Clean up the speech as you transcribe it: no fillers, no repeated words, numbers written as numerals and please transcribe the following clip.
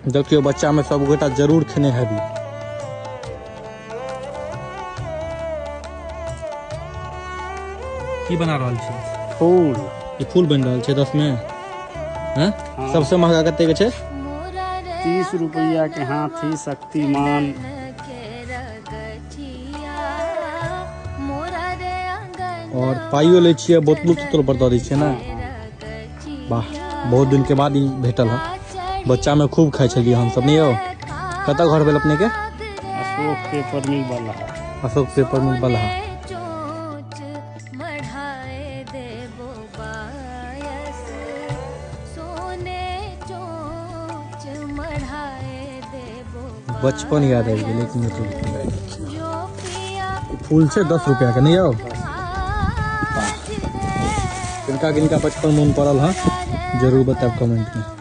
देखियो बच्चा में सब गोटा जरूर खेने हैवी। की बना रहल छी? फूल। ये फूल बन रहल छै 10 में। हैं? हाँ। सबसे महंगा कते के छै? 30 रुपया के हाथी शक्तिमान। और पाइयो ले छियै, बोतलो तोतलो पर दऽ दै छियै ना। वाह, बहुत दिन के बाद ई भेटल है। बच्चा में खूब खाई छलिए हम सब नहीं हो। कतऽ घर भेल अपने के? अशोक पेपर मिल वाला। अशोक पेपर मिल वाला। बचपन याद आ गया। लेकिन फूल से 10 रुपया का नहीं आओ। किनका किनका बचपन मन पड़ल हाँ जरूर बताओ कमेंट में।